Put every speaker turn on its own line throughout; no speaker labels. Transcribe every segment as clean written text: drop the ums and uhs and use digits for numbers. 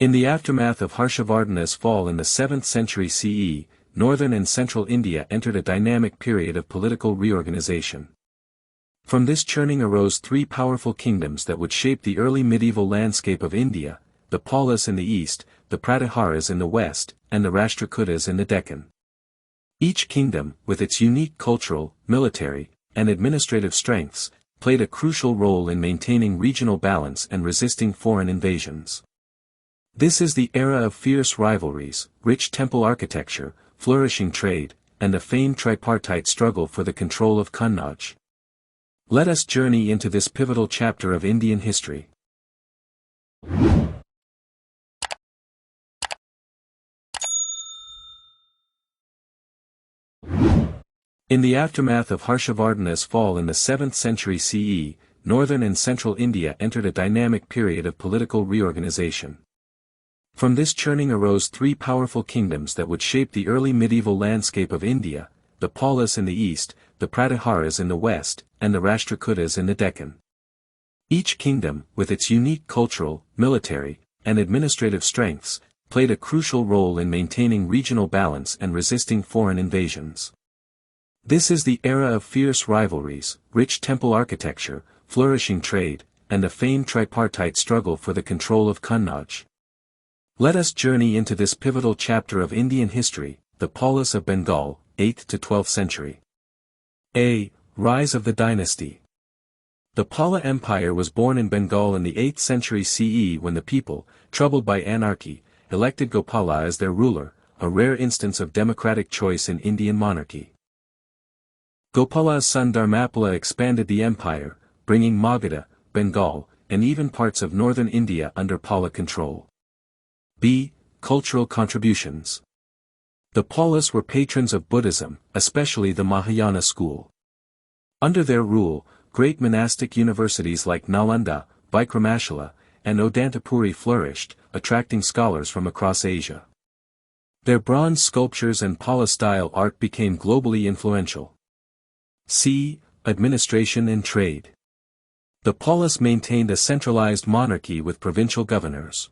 In the aftermath of Harshavardhana's fall in the 7th century CE, northern and central India entered a dynamic period of political reorganization. From this churning arose three powerful kingdoms that would shape the early medieval landscape of India: the Palas in the east, the Pratiharas in the west, and the Rashtrakutas in the Deccan. Each kingdom, with its unique cultural, military, and administrative strengths, played a crucial role in maintaining regional balance and resisting foreign invasions. This is the era of fierce rivalries, rich temple architecture, flourishing trade, and the famed tripartite struggle for the control of Kannauj. Let us journey into this pivotal chapter of Indian history. In the aftermath of Harshavardhana's fall in the 7th century CE, northern and central India entered a dynamic period of political reorganization. From this churning arose three powerful kingdoms that would shape the early medieval landscape of India: the Palas in the east, the Pratiharas in the west, and the Rashtrakutas in the Deccan. Each kingdom, with its unique cultural, military, and administrative strengths, played a crucial role in maintaining regional balance and resisting foreign invasions. This is the era of fierce rivalries, rich temple architecture, flourishing trade, and the famed tripartite struggle for the control of Kannauj. Let us journey into this pivotal chapter of Indian history, the Palas of Bengal, 8th to 12th century. A. Rise of the dynasty. The Pala Empire was born in Bengal in the 8th century CE when the people, troubled by anarchy, elected Gopala as their ruler, a rare instance of democratic choice in Indian monarchy. Gopala's son Dharmapala expanded the empire, bringing Magadha, Bengal, and even parts of northern India under Pala control. B. Cultural contributions. The Palas were patrons of Buddhism, especially the Mahayana school. Under their rule, great monastic universities like Nalanda, Vikramashila, and Odantapuri flourished, attracting scholars from across Asia. Their bronze sculptures and Pala-style art became globally influential. C. Administration and trade. The Palas maintained a centralized monarchy with provincial governors.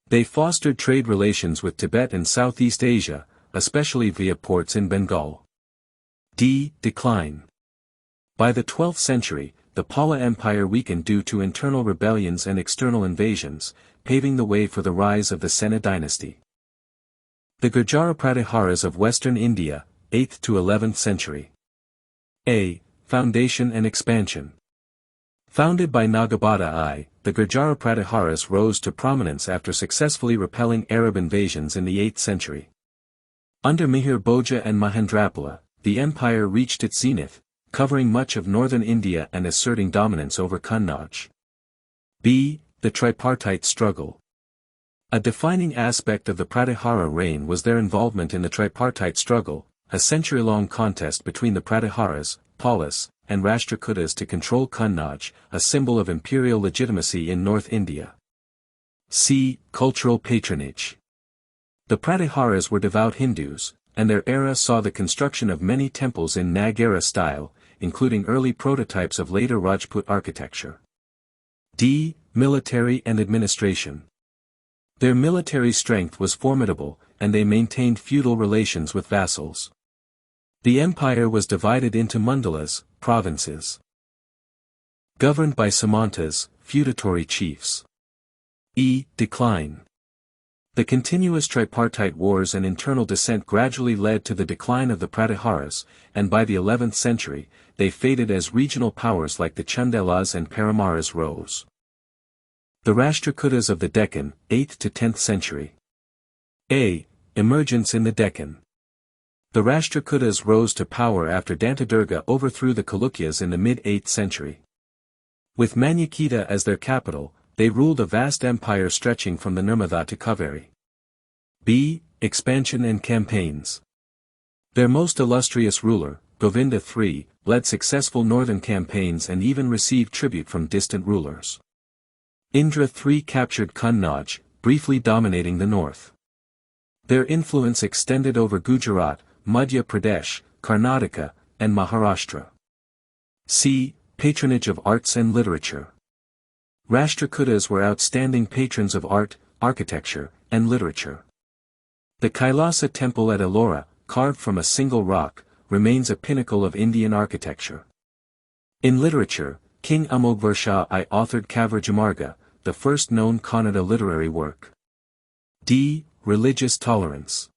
They fostered trade relations with Tibet and Southeast Asia, especially via ports in Bengal. D. Decline. By the 12th century, the Pala Empire weakened due to internal rebellions and external invasions, paving the way for the rise of the Sena dynasty. The Gurjara-Pratiharas of western India, 8th to 11th century. A. Foundation and expansion. Founded by Nagabhata I, the Gurjara-Pratiharas rose to prominence after successfully repelling Arab invasions in the 8th century. Under Mihir Bhoja and Mahendrapala, the empire reached its zenith, covering much of northern India and asserting dominance over Kannauj. B. The tripartite struggle. A defining aspect of the Pratihara reign was their involvement in the tripartite struggle, a century-long contest between the Pratiharas, Palas, and Rashtrakutas to control Kannauj, a symbol of imperial legitimacy in North India. C. Cultural patronage. The Pratiharas were devout Hindus, and their era saw the construction of many temples in Nagara style, including early prototypes of later Rajput architecture. D. Military and administration. Their military strength was formidable, and they maintained feudal relations with vassals. The empire was divided into mandalas, provinces, governed by samantas, feudatory chiefs. E. Decline. The continuous tripartite wars and internal dissent gradually led to the decline of the Pratiharas, and by the 11th century, they faded as regional powers like the Chandelas and Paramaras rose. The Rashtrakutas of the Deccan, 8th to 10th century. A. Emergence in the Deccan. The Rashtrakutas rose to power after Dantadurga overthrew the Chalukyas in the mid-8th century. With Manyaketa as their capital, they ruled a vast empire stretching from the Nirmada to Kaveri. B. Expansion and campaigns. Their most illustrious ruler, Govinda III, led successful northern campaigns and even received tribute from distant rulers. Indra III captured Kannauj, briefly dominating the north. Their influence extended over Gujarat, Madhya Pradesh, Karnataka, and Maharashtra. C. Patronage of arts and literature. Rashtrakutas were outstanding patrons of art, architecture, and literature. The Kailasa Temple at Ellora, carved from a single rock, remains a pinnacle of Indian architecture. In literature, King Amogvarsha I authored Kavirjamarga, the first known Kannada literary work. D. Religious tolerance.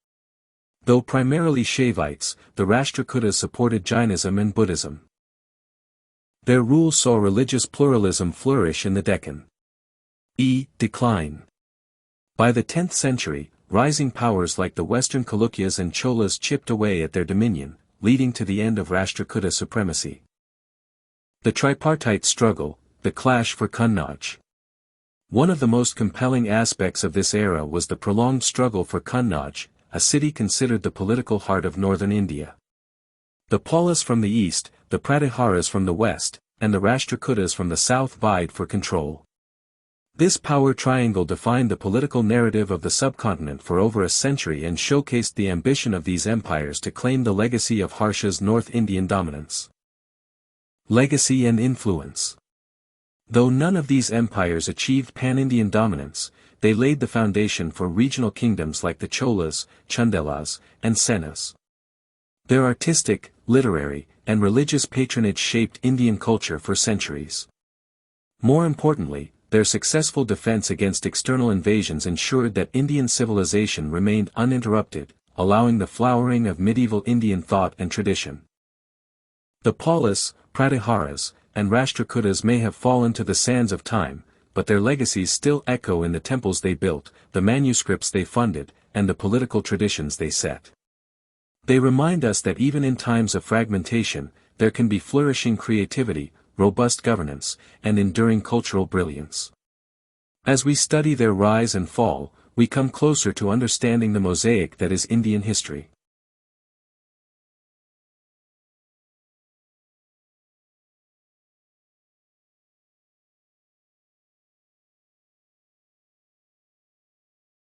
Though primarily Shaivites, the Rashtrakutas supported Jainism and Buddhism. Their rule saw religious pluralism flourish in the Deccan. Decline. By the 10th century, rising powers like the Western Chalukyas and Cholas chipped away at their dominion, leading to the end of Rashtrakuta supremacy. The tripartite struggle, the clash for Kannauj. One of the most compelling aspects of this era was the prolonged struggle for Kannauj, a city considered the political heart of northern India. The Palas from the east, the Pratiharas from the west, and the Rashtrakutas from the south vied for control. This power triangle defined the political narrative of the subcontinent for over a century and showcased the ambition of these empires to claim the legacy of Harsha's North Indian dominance. Legacy and influence. Though none of these empires achieved pan-Indian dominance, they laid the foundation for regional kingdoms like the Cholas, Chandelas, and Senas. Their artistic, literary, and religious patronage shaped Indian culture for centuries. More importantly, their successful defense against external invasions ensured that Indian civilization remained uninterrupted, allowing the flowering of medieval Indian thought and tradition. The Palas, Pratiharas, and Rashtrakutas may have fallen to the sands of time, but their legacies still echo in the temples they built, the manuscripts they funded, and the political traditions they set. They remind us that even in times of fragmentation, there can be flourishing creativity, robust governance, and enduring cultural brilliance. As we study their rise and fall, we come closer to understanding the mosaic that is Indian history.